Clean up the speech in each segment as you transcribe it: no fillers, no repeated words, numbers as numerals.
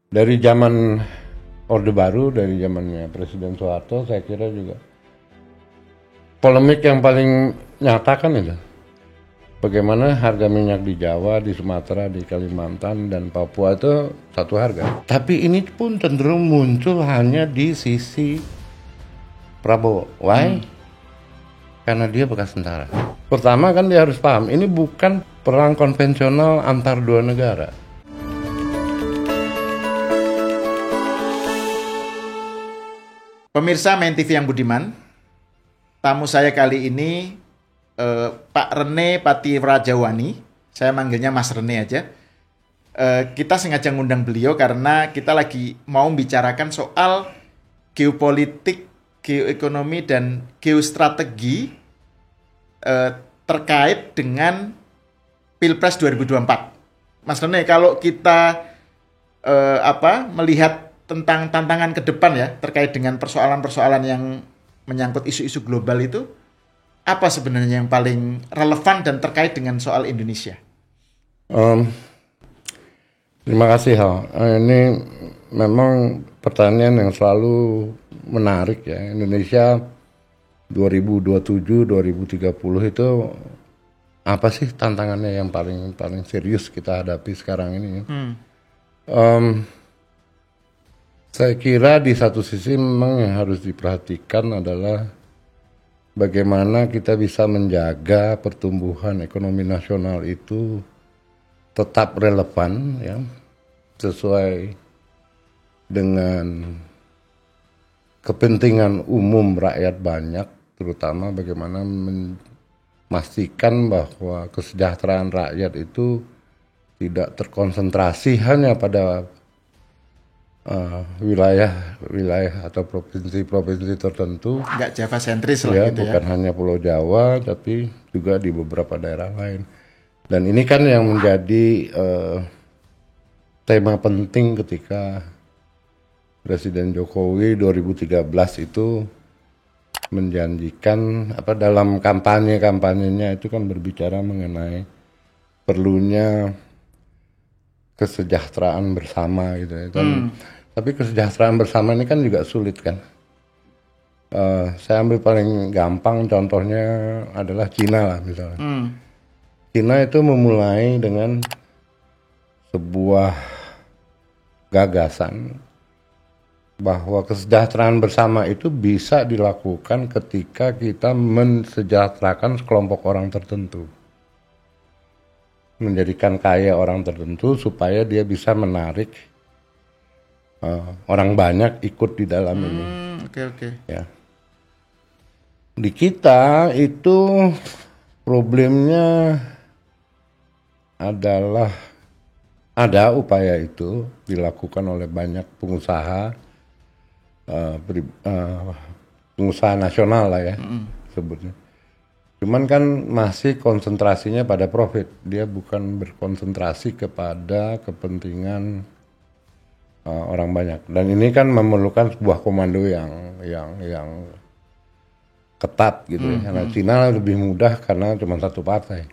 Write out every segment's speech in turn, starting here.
Dari zaman Orde Baru, dari zamannya Presiden Soeharto, saya kira juga polemik yang paling nyata kan itu. Bagaimana harga minyak di Jawa, di Sumatera, di Kalimantan, dan Papua itu satu harga. Tapi ini pun cenderung muncul hanya di sisi Prabowo. Why? Karena dia bekas tentara. Pertama kan dia harus paham, ini bukan perang konvensional antar dua negara. Pemirsa Main TV yang budiman, tamu saya kali ini Pak Rene Pativrajawani. Saya manggilnya Mas Rene aja. Kita sengaja ngundang beliau karena kita lagi mau membicarakan soal geopolitik, geoekonomi, dan geostrategi terkait dengan Pilpres 2024. Mas Rene, kalau kita melihat tentang tantangan ke depan ya, terkait dengan persoalan-persoalan yang menyangkut isu-isu global itu, apa sebenarnya yang paling relevan dan terkait dengan soal Indonesia? Terima kasih Hal. Ini memang pertanyaan yang selalu menarik ya. Indonesia 2027-2030 itu apa sih tantangannya yang paling serius kita hadapi sekarang ini? Saya kira di satu sisi memang yang harus diperhatikan adalah bagaimana kita bisa menjaga pertumbuhan ekonomi nasional itu tetap relevan ya, sesuai dengan kepentingan umum rakyat banyak, terutama bagaimana memastikan bahwa kesejahteraan rakyat itu tidak terkonsentrasi hanya pada wilayah atau provinsi tertentu. Nggak Java sentris lah ya, gitu bukan ya. hanya Pulau Jawa, tapi juga di beberapa daerah lain. Dan ini kan yang menjadi tema penting ketika Presiden Jokowi 2013 itu menjanjikan dalam kampanyenya itu kan berbicara mengenai perlunya kesejahteraan bersama gitu ya. Tapi kesejahteraan bersama ini kan juga sulit kan. Saya ambil paling gampang contohnya adalah Cina lah misalnya. Cina itu memulai dengan sebuah gagasan bahwa kesejahteraan bersama itu bisa dilakukan ketika kita mensejahterakan sekelompok orang tertentu. Menjadikan kaya orang tertentu supaya dia bisa menarik orang banyak ikut di dalam ini. Oke. Ya. Di kita itu problemnya adalah ada upaya itu dilakukan oleh banyak pengusaha, pengusaha nasional lah ya sebutnya. Cuman kan masih konsentrasinya pada profit, dia bukan berkonsentrasi kepada kepentingan orang banyak. Dan ini kan memerlukan sebuah komando yang ketat gitu ya. Karena Cina lebih mudah karena cuma satu partai.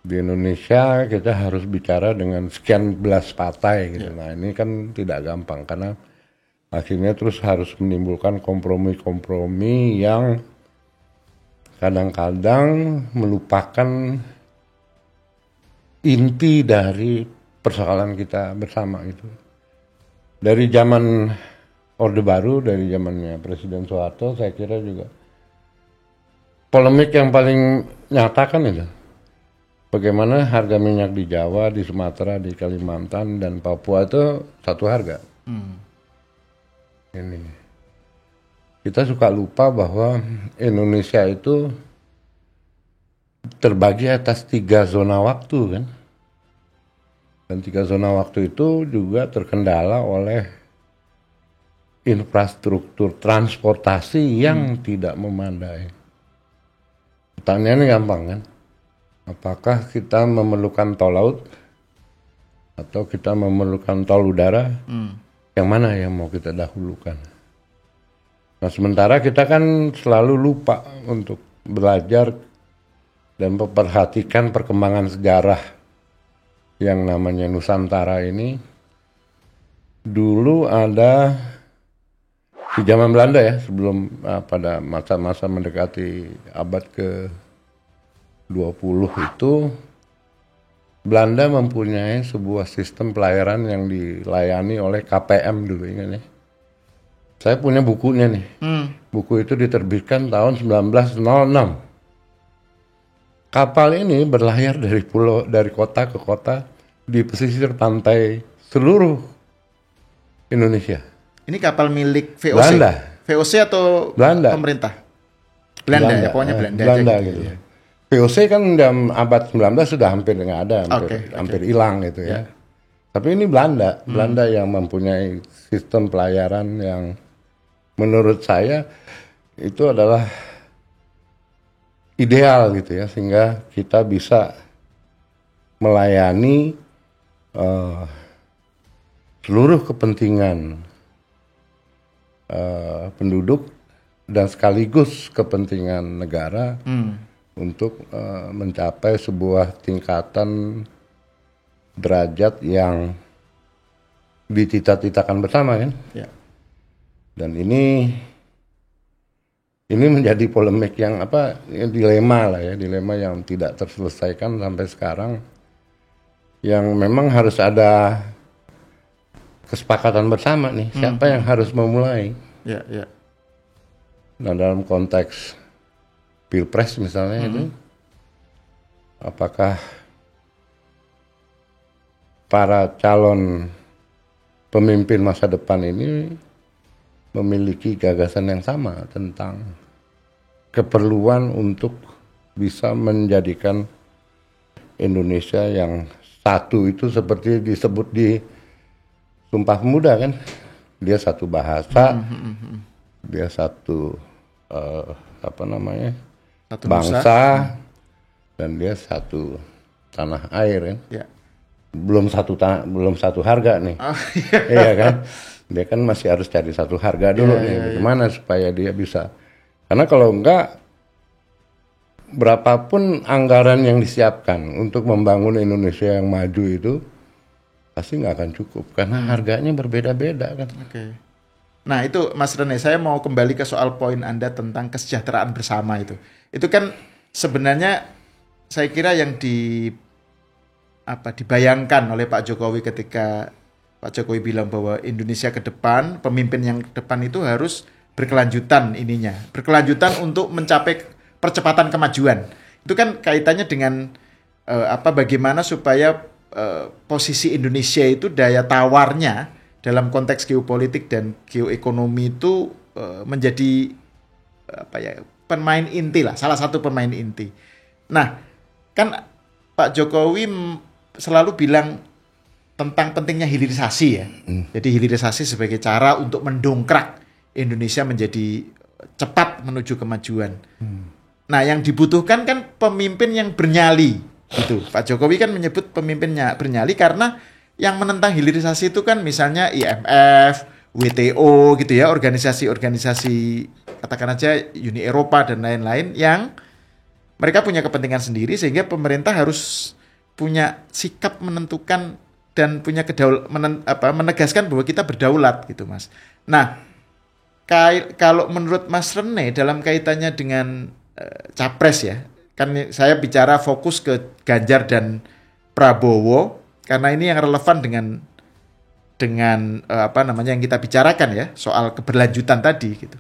Di Indonesia kita harus bicara dengan sekian belas partai gitu. Nah ini kan tidak gampang karena akhirnya terus harus menimbulkan kompromi-kompromi yang kadang-kadang melupakan inti dari persoalan kita bersama itu. Dari zaman Orde Baru, dari zamannya Presiden Soeharto, saya kira juga polemik yang paling nyata kan itu. Bagaimana harga minyak di Jawa, di Sumatera, di Kalimantan, dan Papua itu satu harga. Ini. Kita suka lupa bahwa Indonesia itu terbagi atas 3 zona waktu kan. Dan 3 zona waktu itu juga terkendala oleh infrastruktur transportasi yang tidak memadai. Pertanyaannya gampang kan? Apakah kita memerlukan tol laut atau kita memerlukan tol udara? Yang mana yang mau kita dahulukan? Nah sementara kita kan selalu lupa untuk belajar dan memperhatikan perkembangan sejarah yang namanya Nusantara ini dulu ada di zaman Belanda ya, sebelum pada masa-masa mendekati abad ke-20 itu, Belanda mempunyai sebuah sistem pelayaran yang dilayani oleh KPM dulu, ingat ya. Saya punya bukunya nih. Buku itu diterbitkan tahun 1906. Kapal ini berlayar dari kota ke kota di pesisir pantai seluruh Indonesia. Ini kapal milik VOC. Belanda. VOC atau Belanda. pemerintah? Belanda ya, pokoknya Belanda aja gitu ya. VOC kan dalam abad 19 sudah hampir nggak ada, hampir hilang gitu ya. Tapi ini Belanda yang mempunyai sistem pelayaran yang menurut saya itu adalah ideal gitu ya, sehingga kita bisa melayani seluruh kepentingan penduduk dan sekaligus kepentingan negara untuk mencapai sebuah tingkatan derajat yang dicita-citakan bersama kan. Ya. Dan ini menjadi polemik yang dilema lah ya, dilema yang tidak terselesaikan sampai sekarang, yang memang harus ada kesepakatan bersama nih, siapa yang harus memulai. Ya, ya. Nah, dalam konteks Pilpres misalnya itu, apakah para calon pemimpin masa depan ini memiliki gagasan yang sama tentang keperluan untuk bisa menjadikan Indonesia yang satu itu seperti disebut di Sumpah Pemuda kan, dia satu bahasa, dia satu Satu bangsa, dan dia satu tanah air kan. Ya. Belum satu harga nih. Iya kan? Dia kan masih harus cari satu harga dulu nih. Bagaimana supaya dia bisa. Karena kalau enggak, berapapun anggaran yang disiapkan untuk membangun Indonesia yang maju itu pasti nggak akan cukup. Karena harganya berbeda-beda kan. Oke. Nah itu Mas Rene, saya mau kembali ke soal poin Anda tentang kesejahteraan bersama itu. Itu kan sebenarnya saya kira yang dibayangkan oleh Pak Jokowi ketika Pak Jokowi bilang bahwa Indonesia ke depan, pemimpin yang ke depan itu harus berkelanjutan berkelanjutan untuk mencapai percepatan kemajuan. Itu kan kaitannya dengan bagaimana supaya posisi Indonesia itu daya tawarnya dalam konteks geopolitik dan geoekonomi itu menjadi pemain inti lah, salah satu pemain inti. Nah, kan Pak Jokowi selalu bilang tentang pentingnya hilirisasi ya. Jadi hilirisasi sebagai cara untuk mendongkrak Indonesia menjadi cepat menuju kemajuan. Nah, yang dibutuhkan kan pemimpin yang bernyali. Gitu. Pak Jokowi kan menyebut pemimpinnya bernyali karena yang menentang hilirisasi itu kan misalnya IMF, WTO gitu ya, organisasi-organisasi katakan aja Uni Eropa dan lain-lain yang mereka punya kepentingan sendiri sehingga pemerintah harus punya sikap menentukan dan punya menegaskan bahwa kita berdaulat gitu Mas. Nah, kalau menurut Mas Rene dalam kaitannya dengan Capres ya, kan saya bicara fokus ke Ganjar dan Prabowo karena ini yang relevan dengan yang kita bicarakan ya soal keberlanjutan tadi gitu.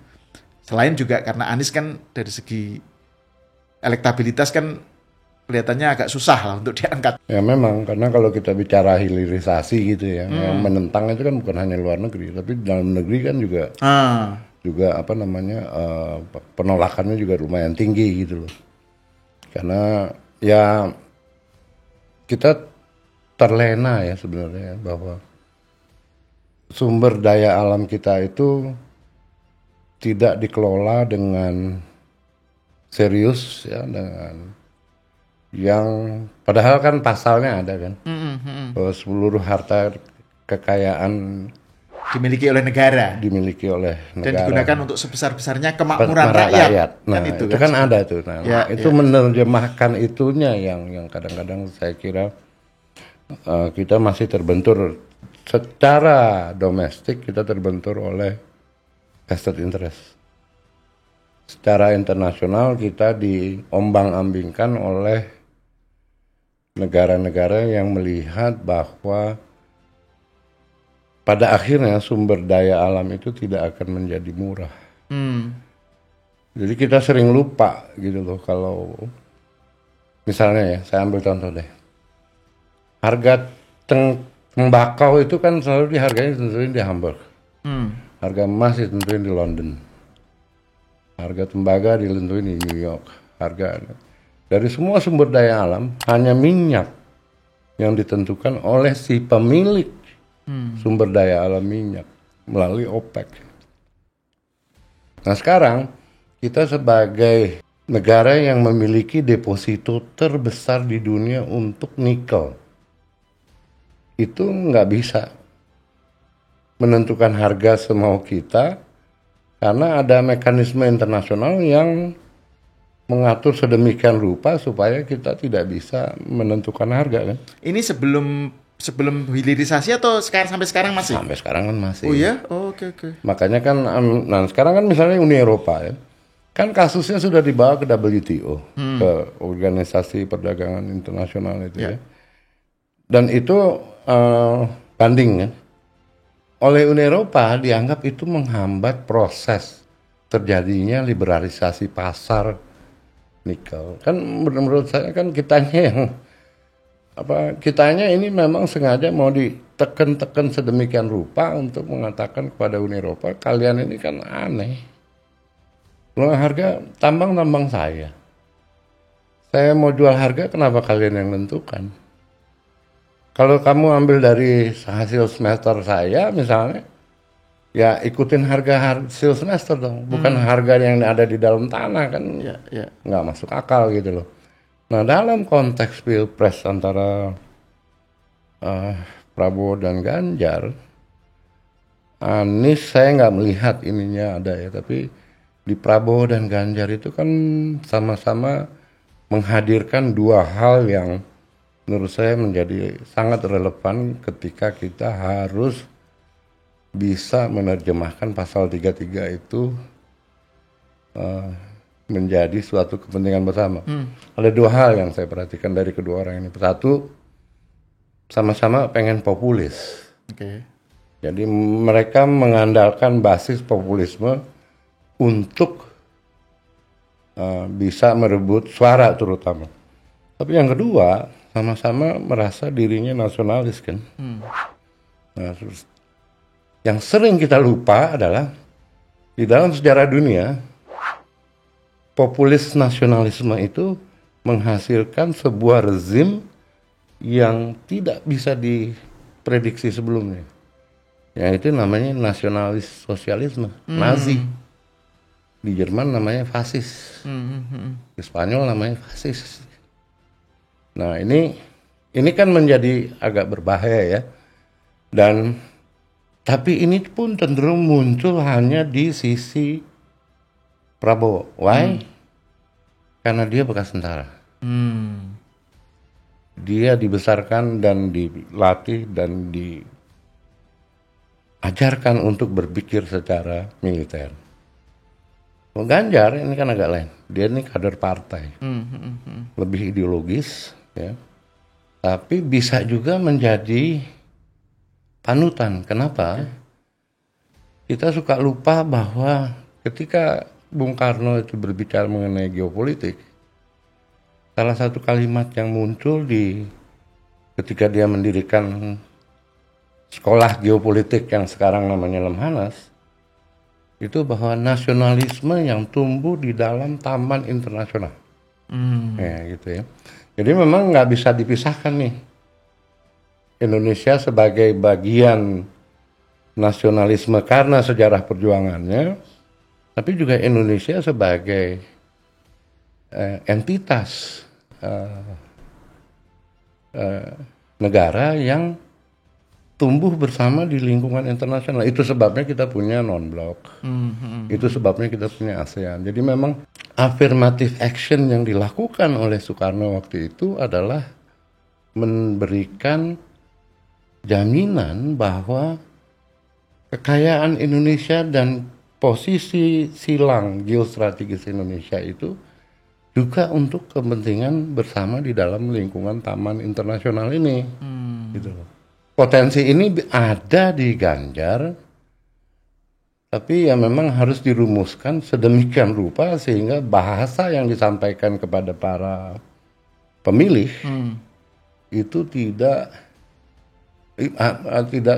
Selain juga karena Anies kan dari segi elektabilitas kan kelihatannya agak susah lah untuk diangkat. Ya memang karena kalau kita bicara hilirisasi gitu ya, yang menentang itu kan bukan hanya luar negeri, tapi dalam negeri kan juga penolakannya juga lumayan tinggi gitu loh. Karena ya kita terlena ya sebenarnya bahwa sumber daya alam kita itu tidak dikelola dengan serius ya, dengan yang padahal kan pasalnya ada kan bahwa seluruh harta kekayaan dimiliki oleh negara dan digunakan untuk sebesar-besarnya kemakmuran rakyat. Nah, itu kan ada tuh. Nah, itu menerjemahkan itunya yang kadang-kadang saya kira kita masih terbentur secara domestik kita terbentur oleh vested interest. Secara internasional kita diombang-ambingkan oleh negara-negara yang melihat bahwa pada akhirnya sumber daya alam itu tidak akan menjadi murah. Jadi kita sering lupa gitu loh, kalau misalnya ya, saya ambil contoh deh. Harga tembakau itu kan selalu diharganya tentunya di Hamburg. Harga emas ditentuin di London. Harga tembaga ditentuin di New York. Harga dari semua sumber daya alam, hanya minyak yang ditentukan oleh si pemilik sumber daya alam minyak melalui OPEC. Nah sekarang kita sebagai negara yang memiliki deposito terbesar di dunia untuk nikel, itu nggak bisa menentukan harga semau kita karena ada mekanisme internasional yang mengatur sedemikian rupa supaya kita tidak bisa menentukan harga kan. Ini sebelum hilirisasi atau sampai sekarang masih? Sampai sekarang kan masih. Oh ya? Oh, oke. Makanya kan, nah sekarang kan misalnya Uni Eropa ya, kan kasusnya sudah dibawa ke WTO, ke Organisasi Perdagangan Internasional itu ya. Dan itu banding kan. Oleh Uni Eropa dianggap itu menghambat proses terjadinya liberalisasi pasar nikel. Kan menurut saya kan kitanya ini memang sengaja mau diteken-teken sedemikian rupa untuk mengatakan kepada Uni Eropa, kalian ini kan aneh. Loh, harga tambang saya. Saya mau jual harga, kenapa kalian yang menentukan? Kalau kamu ambil dari hasil semester saya misalnya, ya ikutin harga hasil semester dong, bukan harga yang ada di dalam tanah kan, nggak masuk akal gitu loh. Nah dalam konteks pilpres antara Prabowo dan Ganjar, Anies saya nggak melihat ininya ada ya, tapi di Prabowo dan Ganjar itu kan sama-sama menghadirkan dua hal yang menurut saya menjadi sangat relevan ketika kita harus bisa menerjemahkan pasal 33 itu menjadi suatu kepentingan bersama. Ada dua hal yang saya perhatikan dari kedua orang ini. Satu, sama-sama pengen populis. Jadi mereka mengandalkan basis populisme untuk bisa merebut suara terutama. Tapi yang kedua, sama-sama merasa dirinya nasionalis kan. Nah, yang sering kita lupa adalah di dalam sejarah dunia, populis nasionalisme itu menghasilkan sebuah rezim yang tidak bisa diprediksi sebelumnya. Yaitu namanya nasionalis sosialisme, Nazi. Di Jerman namanya fasis. Di Spanyol namanya fasis. Nah, ini kan menjadi agak berbahaya ya. Tapi ini pun cenderung muncul hanya di sisi Prabowo. Why? Karena dia bekas tentara. Dia dibesarkan dan dilatih dan diajarkan untuk berpikir secara militer. Ganjar ini kan agak lain. Dia ini kader partai. Lebih ideologis ya. Tapi bisa juga menjadi panutan. Kenapa? Kita suka lupa bahwa ketika Bung Karno itu berbicara mengenai geopolitik, salah satu kalimat yang muncul ketika dia mendirikan sekolah geopolitik yang sekarang namanya Lemhanas, itu bahwa nasionalisme yang tumbuh di dalam taman internasional. Ya gitu ya. Jadi memang nggak bisa dipisahkan nih Indonesia sebagai bagian nasionalisme karena sejarah perjuangannya, tapi juga Indonesia sebagai entitas negara yang tumbuh bersama di lingkungan internasional. Itu sebabnya kita punya non-blok. Itu sebabnya kita punya ASEAN. Jadi memang affirmative action yang dilakukan oleh Soekarno waktu itu adalah memberikan jaminan bahwa kekayaan Indonesia dan posisi silang geostrategis Indonesia itu juga untuk kepentingan bersama di dalam lingkungan taman internasional ini. Gitu loh. Potensi ini ada di Ganjar, tapi ya memang harus dirumuskan sedemikian rupa sehingga bahasa yang disampaikan kepada para pemilih itu tidak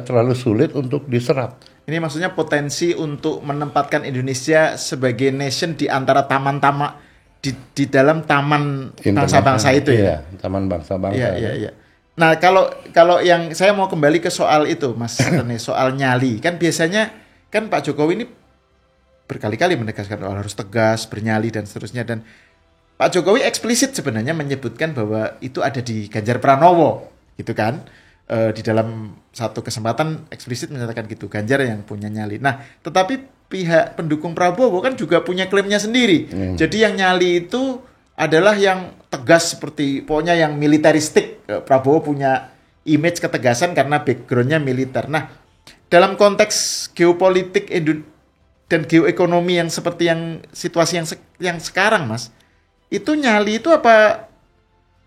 terlalu sulit untuk diserap. Ini maksudnya potensi untuk menempatkan Indonesia sebagai nation di antara taman-taman di dalam taman bangsa-bangsa itu ya. Taman bangsa-bangsa. Iya. Nah, kalau yang saya mau kembali ke soal itu, Mas Rene, soal nyali. Kan biasanya kan Pak Jokowi ini berkali-kali menegaskan harus tegas, bernyali dan seterusnya, dan Pak Jokowi eksplisit sebenarnya menyebutkan bahwa itu ada di Ganjar Pranowo, gitu kan? Di dalam satu kesempatan eksplisit menyatakan gitu, Ganjar yang punya nyali. Nah, tetapi pihak pendukung Prabowo kan juga punya klaimnya sendiri. Jadi yang nyali itu adalah yang tegas seperti pokoknya yang militeristik. Prabowo punya image ketegasan karena backgroundnya militer. Nah, dalam konteks geopolitik dan geoekonomi yang seperti yang situasi yang sekarang, Mas, itu nyali itu apa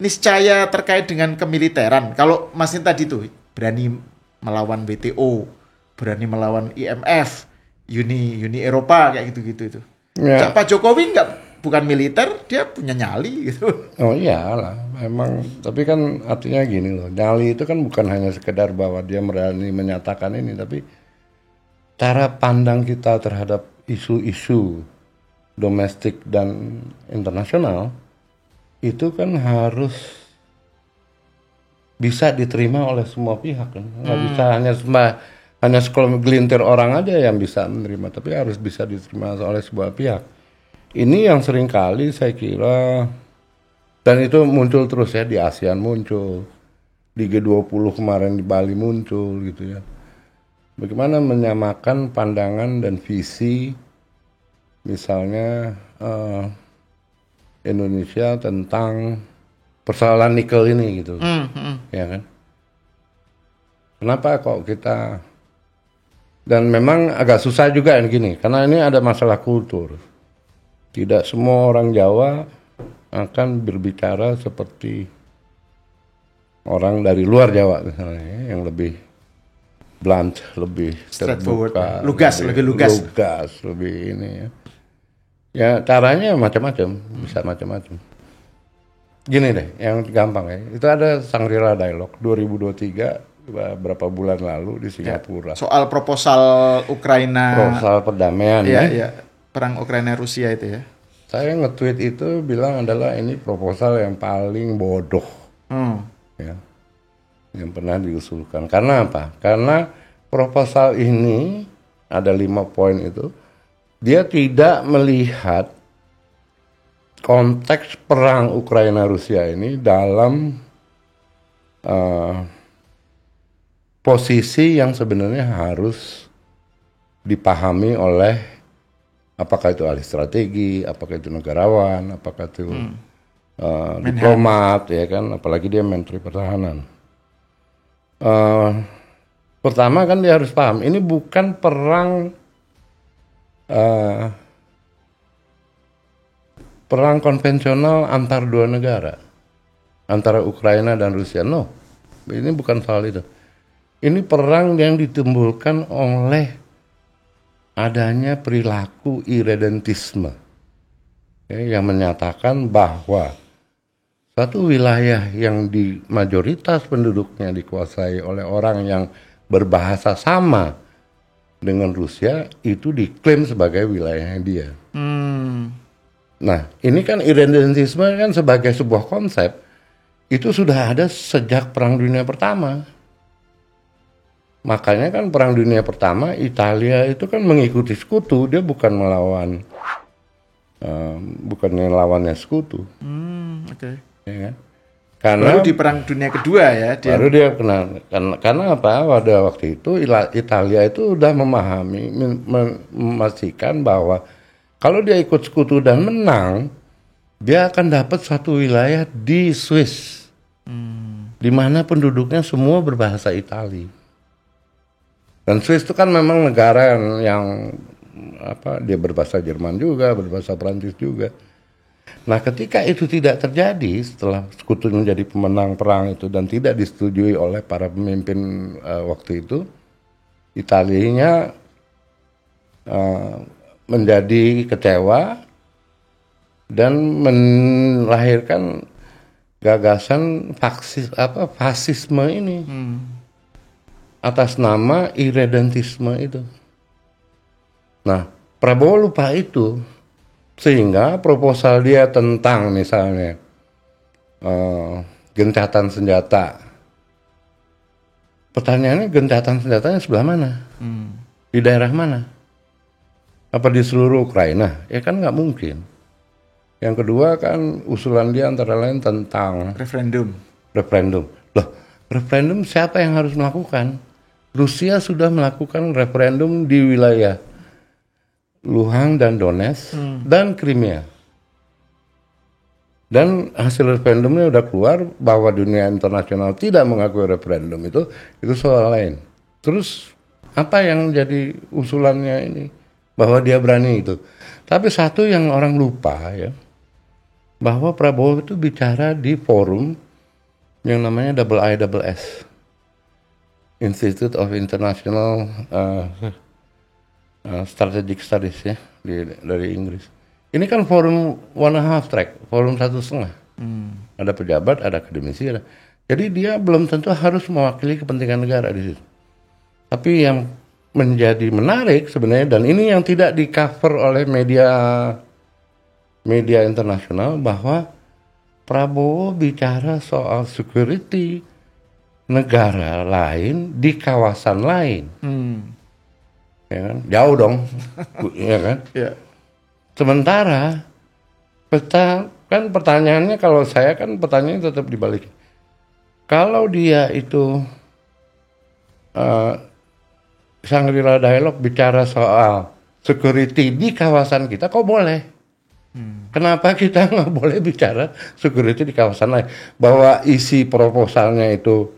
niscaya terkait dengan kemiliteran? Kalau Mas ini tadi tuh berani melawan WTO, berani melawan IMF, Uni Eropa kayak gitu-gitu itu. Ya. Pak Jokowi bukan militer, dia punya nyali gitu. Oh iyalah, memang. Tapi kan artinya gini loh, nyali itu kan bukan hanya sekedar bahwa dia berani menyatakan ini, tapi cara pandang kita terhadap isu-isu domestik dan internasional itu kan harus bisa diterima oleh semua pihak kan. Nggak bisa hanya segelintir orang aja yang bisa menerima, tapi harus bisa diterima oleh sebuah pihak. Ini yang sering kali saya kira, dan itu muncul terus ya, di ASEAN muncul, di G20 kemarin di Bali muncul gitu ya. Bagaimana menyamakan pandangan dan visi misalnya Indonesia tentang persoalan nikel ini gitu. Ya kan? Kenapa kok kita, dan memang agak susah juga gini, karena ini ada masalah kultur. Tidak semua orang Jawa akan berbicara seperti orang dari luar Jawa misalnya, yang lebih blunt, lebih terbuka, lebih lugas, lebih ini ya. Ya caranya macam-macam, bisa macam-macam. Gini deh, yang gampang ya. Itu ada Shangri-La Dialogue 2023 beberapa bulan lalu di Singapura. Ya, soal proposal Ukraina. Proposal perdamaian. Iya. Perang Ukraina Rusia itu ya. Saya nge-tweet itu bilang adalah ini proposal yang paling bodoh. Ya. Yang pernah diusulkan. Karena apa? Karena proposal ini ada 5 poin itu. Dia tidak melihat konteks perang Ukraina Rusia ini dalam posisi yang sebenarnya harus dipahami oleh apakah itu ahli strategi, apakah itu negarawan, apakah itu diplomat, ya kan, apalagi dia Menteri Pertahanan. Pertama kan dia harus paham, ini bukan perang konvensional antar dua negara, antara Ukraina dan Rusia. No, ini bukan soal itu. Ini perang yang ditimbulkan oleh adanya perilaku irredentisme, ya, yang menyatakan bahwa satu wilayah yang di mayoritas penduduknya dikuasai oleh orang yang berbahasa sama dengan Rusia itu diklaim sebagai wilayahnya dia. Nah, ini kan irredentisme kan sebagai sebuah konsep itu sudah ada sejak Perang Dunia Pertama. Makanya kan Perang Dunia Pertama Italia itu kan mengikuti sekutu, dia bukan melawan, bukannya lawannya sekutu. Okay. Ya kan? Karena baru di Perang Dunia Kedua ya. Baru dia kena, karena apa? Pada waktu itu Italia itu udah memastikan bahwa kalau dia ikut sekutu dan menang, dia akan dapat satu wilayah di Swiss, di mana penduduknya semua berbahasa Itali. Dan Swiss itu kan memang negara yang dia berbahasa Jerman juga, berbahasa Prancis juga. Nah, ketika itu tidak terjadi setelah Sekutu menjadi pemenang perang itu dan tidak disetujui oleh para pemimpin waktu itu, Italianya menjadi kecewa dan melahirkan gagasan fasisme ini atas nama irredentisme itu. Nah, Prabowo lupa itu, sehingga proposal dia tentang misalnya gencatan senjata. Pertanyaannya, gencatan senjatanya sebelah mana? Di daerah mana? Apa di seluruh Ukraina? Ya kan nggak mungkin. Yang kedua kan usulan dia antara lain tentang referendum. Loh, referendum siapa yang harus melakukan? Rusia sudah melakukan referendum di wilayah Luhansk dan Donetsk dan Crimea. Dan hasil referendumnya udah keluar bahwa dunia internasional tidak mengakui referendum itu soal lain. Terus apa yang jadi usulannya ini? Bahwa dia berani itu. Tapi satu yang orang lupa ya, bahwa Prabowo itu bicara di forum yang namanya IISS, Institute of International Strategic Studies ya, dari Inggris. Ini kan forum 1.5 track, forum 1,5. Ada pejabat, ada akademisi, jadi dia belum tentu harus mewakili kepentingan negara di situ. Tapi yang menjadi menarik sebenarnya, dan ini yang tidak di cover oleh media internasional, bahwa Prabowo bicara soal security negara lain di kawasan lain. Ya kan? Jauh dong. Ya kan? Yeah. Sementara kan pertanyaannya, kalau saya kan pertanyaannya tetap dibalik. Kalau dia itu Shangri-La Dialogue bicara soal security di kawasan kita, kok boleh? Kenapa kita nggak boleh bicara security di kawasan lain? Bahwa isi proposalnya itu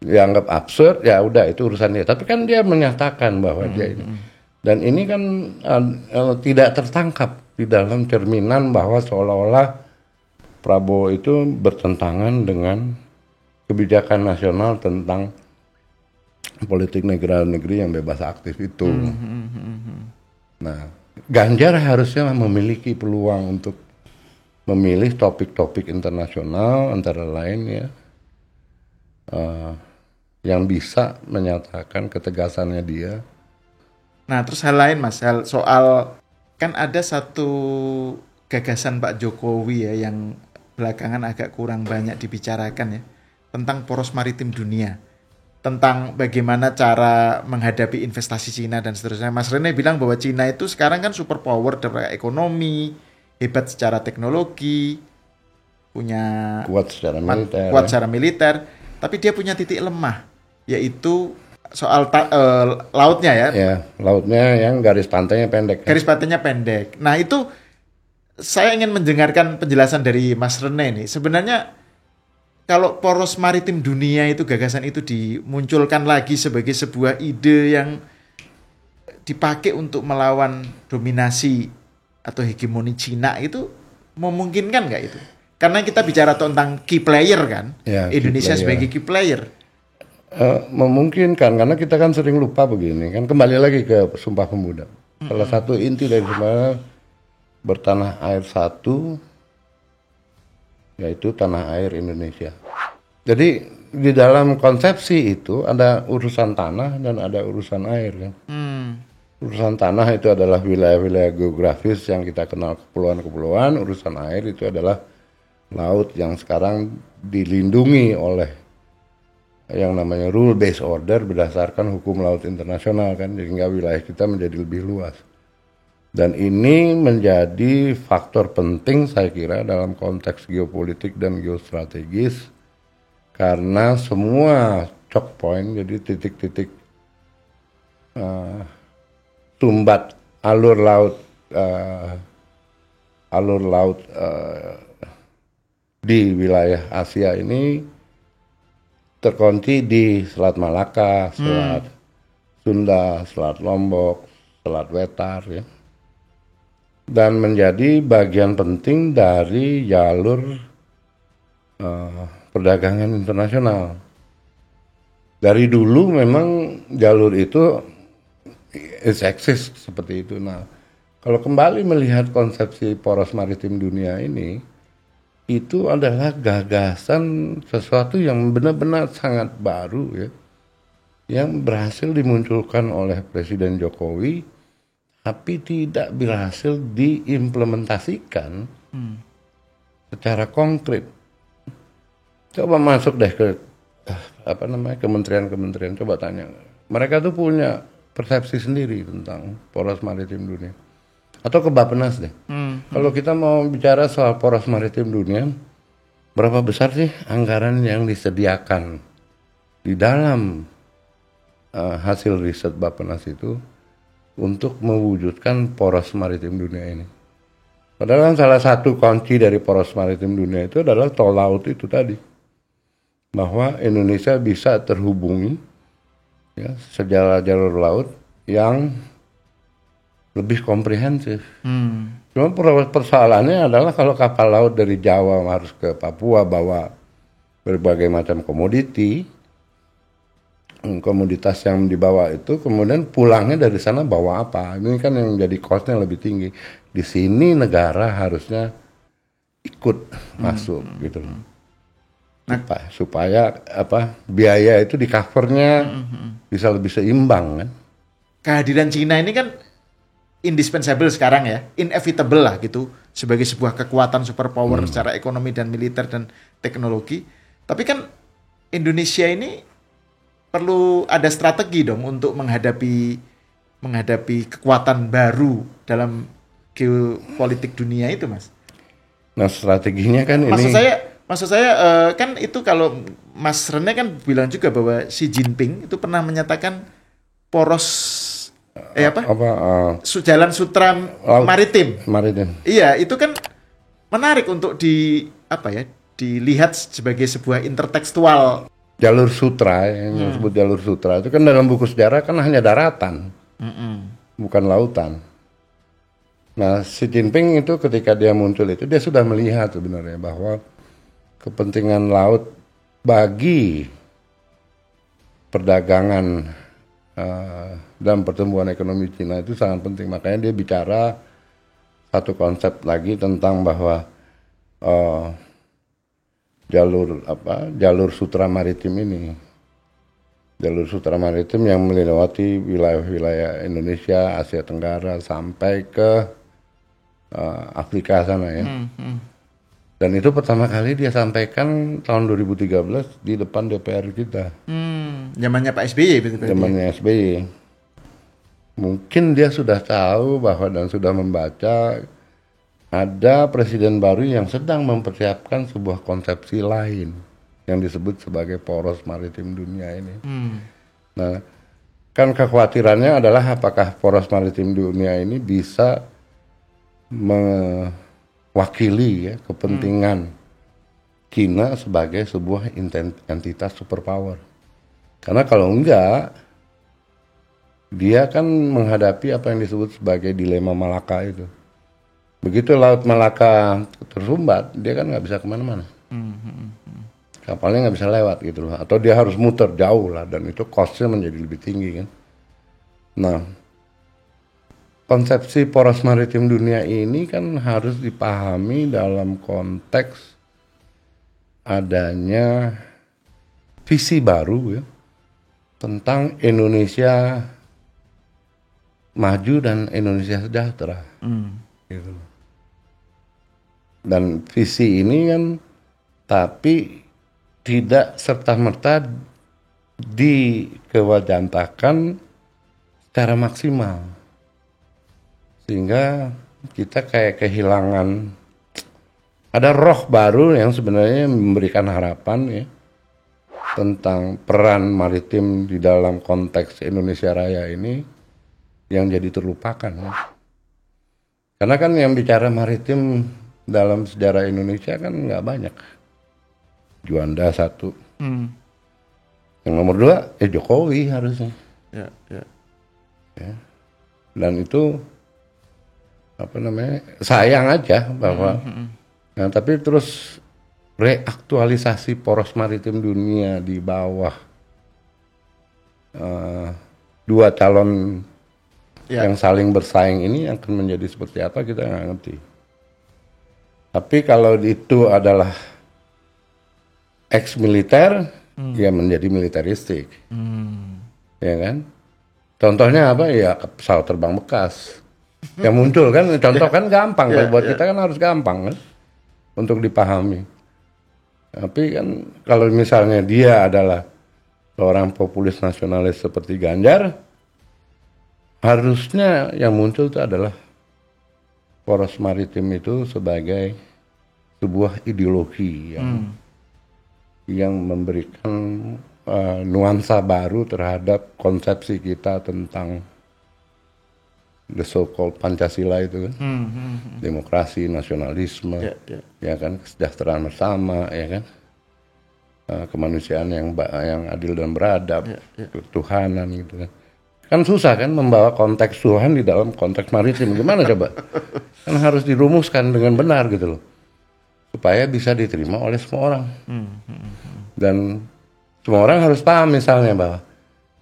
dianggap absurd, ya udah itu urusan dia. Tapi kan dia menyatakan bahwa dia ini. Dan ini kan tidak tertangkap di dalam cerminan bahwa seolah-olah Prabowo itu bertentangan dengan kebijakan nasional tentang politik negara-negeri yang bebas aktif itu. Nah, Ganjar harusnya memiliki peluang untuk memilih topik-topik internasional antara lain ya, yang bisa menyatakan ketegasannya dia. Nah, terus hal lain Mas, soal kan ada satu gagasan Pak Jokowi ya yang belakangan agak kurang banyak dibicarakan ya, tentang poros maritim dunia, tentang bagaimana cara menghadapi investasi Cina dan seterusnya. Mas Rene bilang bahwa Cina itu sekarang kan super power dari ekonomi, hebat secara teknologi, punya kuat secara militer, tapi dia punya titik lemah, yaitu soal lautnya ya. Ya, lautnya yang garis pantainya pendek. Garis pantainya pendek. Nah, itu saya ingin mendengarkan penjelasan dari Mas Rene nih. Sebenarnya kalau poros maritim dunia itu, gagasan itu dimunculkan lagi sebagai sebuah ide yang dipakai untuk melawan dominasi atau hegemoni Cina, itu memungkinkan nggak itu? Karena kita bicara tentang key player kan, ya, Indonesia sebagai key player. Memungkinkan, karena kita kan sering lupa begini kan, kembali lagi ke Sumpah Pemuda. Salah satu inti dari Sumpah, bertanah air satu, yaitu tanah air Indonesia. Jadi di dalam konsepsi itu ada urusan tanah dan ada urusan air kan. Urusan tanah itu adalah wilayah-wilayah geografis yang kita kenal, kepulauan-kepulauan. Urusan air itu adalah laut yang sekarang dilindungi oleh yang namanya rule based order berdasarkan hukum laut internasional kan, sehingga wilayah kita menjadi lebih luas. Dan ini menjadi faktor penting saya kira dalam konteks geopolitik dan geostrategis, karena semua choke point, jadi titik-titik sumbat alur laut di wilayah Asia ini terkunci di Selat Malaka, Sunda, Selat Lombok, Selat Wetar ya. Dan menjadi bagian penting dari jalur perdagangan internasional. Dari dulu memang jalur itu exist seperti itu. Nah, kalau kembali melihat konsepsi poros maritim dunia ini, itu adalah gagasan sesuatu yang benar-benar sangat baru ya, yang berhasil dimunculkan oleh Presiden Jokowi, tapi tidak berhasil diimplementasikan secara konkret. Coba masuk deh ke kementerian-kementerian, coba tanya. Mereka tuh punya persepsi sendiri tentang poros maritim dunia. Atau ke Bappenas deh. Kalau kita mau bicara soal poros maritim dunia, berapa besar sih anggaran yang disediakan di dalam hasil riset Bappenas itu untuk mewujudkan poros maritim dunia ini? Padahal salah satu kunci dari poros maritim dunia itu adalah tol laut itu tadi. Bahwa Indonesia bisa terhubungi ya, sejalur laut yang lebih komprehensif. Cuma persoalannya adalah kalau kapal laut dari Jawa harus ke Papua bawa berbagai macam komoditas yang dibawa itu, kemudian pulangnya dari sana bawa apa? Ini kan yang jadi costnya lebih tinggi. Di sini negara harusnya ikut masuk gitu loh. Supaya biaya itu di covernya bisa lebih seimbang kan. Kehadiran Cina ini kan indispensable sekarang ya, inevitable lah gitu, sebagai sebuah kekuatan superpower secara ekonomi dan militer dan teknologi. Tapi kan Indonesia ini perlu ada strategi dong untuk menghadapi kekuatan baru dalam geopolitik dunia itu, Mas. Nah, strateginya kan Maksud saya kan itu kalau Mas Rene kan bilang juga bahwa Xi Jinping itu pernah menyatakan poros Jalan Sutra Maritim. Iya, itu kan menarik untuk dilihat sebagai sebuah intertekstual. Jalur sutra yang disebut jalur sutra itu kan dalam buku sejarah kan hanya daratan, bukan lautan. Nah, Xi Jinping itu ketika dia muncul itu dia sudah melihat sebenarnya bahwa kepentingan laut bagi perdagangan dan pertumbuhan ekonomi Cina itu sangat penting. Makanya dia bicara satu konsep lagi tentang bahwa jalur sutra maritim ini, jalur sutra maritim yang melewati wilayah-wilayah Indonesia, Asia Tenggara sampai ke Afrika sana ya. Dan itu pertama kali dia sampaikan tahun 2013 di depan DPR kita. Zamannya Pak SBY betul-betul. Zamannya SBY. Mungkin dia sudah tahu bahwa dan sudah membaca ada presiden baru yang sedang mempersiapkan sebuah konsepsi lain yang disebut sebagai poros maritim dunia ini. Nah, kan kekhawatirannya adalah apakah poros maritim dunia ini bisa mewakili ya kepentingan Cina sebagai sebuah entitas superpower. Karena kalau enggak, dia kan menghadapi apa yang disebut sebagai dilema Malaka itu. Begitu Laut Malaka tersumbat, dia kan nggak bisa kemana-mana. Kapalnya nggak bisa lewat gitu loh. Atau dia harus muter jauh lah, dan itu cost-nya menjadi lebih tinggi kan. Nah, konsepsi poros maritim dunia ini kan harus dipahami dalam konteks adanya visi baru ya tentang Indonesia maju dan Indonesia sejahtera. Gitu. Dan visi ini kan tapi tidak serta-merta dikewajantakan secara maksimal. Sehingga kita kayak kehilangan, ada roh baru yang sebenarnya memberikan harapan ya tentang peran maritim di dalam konteks Indonesia Raya ini yang jadi terlupakan ya. Karena kan yang bicara maritim dalam sejarah Indonesia kan nggak banyak. Juanda satu. Yang nomor 2 Jokowi harusnya. Ya. Ya. Dan itu sayang aja bahwa nah, tapi terus reaktualisasi poros maritim dunia di bawah dua calon yang saling bersaing ini akan menjadi seperti apa kita nggak ngerti. Tapi kalau itu adalah ex-militer, ya menjadi militeristik, ya kan? Contohnya apa? Ya pesawat terbang bekas yang muncul kan, contoh kan gampang, buat kita kan harus gampang kan untuk dipahami. Tapi kan kalau misalnya dia adalah seorang populis nasionalis seperti Ganjar, harusnya yang muncul itu adalah poros maritim itu sebagai sebuah ideologi yang memberikan nuansa baru terhadap konsepsi kita tentang the so-called Pancasila itu kan, demokrasi, nasionalisme, ya kan, kesejahteraan bersama, ya kan, kemanusiaan yang adil dan beradab, ketuhanan gitu kan. Kan susah kan membawa konteks Tuhan di dalam konteks maritim, gimana coba? Kan harus dirumuskan dengan benar gitu loh, supaya bisa diterima oleh semua orang. Dan semua orang harus paham misalnya bahwa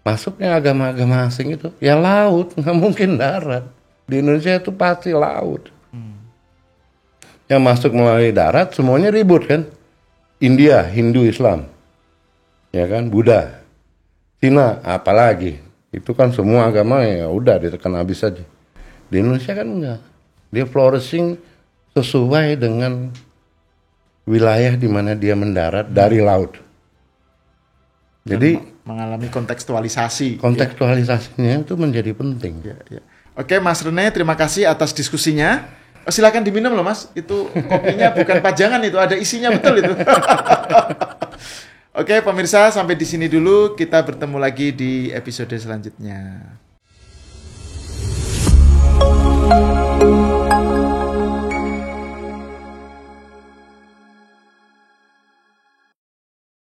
masuknya agama-agama asing itu ya laut, nggak mungkin darat. Di Indonesia itu pasti laut. Yang masuk melalui darat semuanya ribut kan. India, Hindu, Islam, ya kan, Buddha, Cina, apalagi itu kan semua agama ya udah ditekan habis aja. Di Indonesia kan enggak, dia flourishing sesuai dengan wilayah di mana dia mendarat dari laut. Jadi mengalami kontekstualisasi. Kontekstualisasinya itu menjadi penting. Oke, Mas Rene, terima kasih atas diskusinya. Silakan diminum loh, Mas. Itu kopinya bukan pajangan, itu ada isinya betul itu. Oke, pemirsa, sampai di sini dulu. Kita bertemu lagi di episode selanjutnya.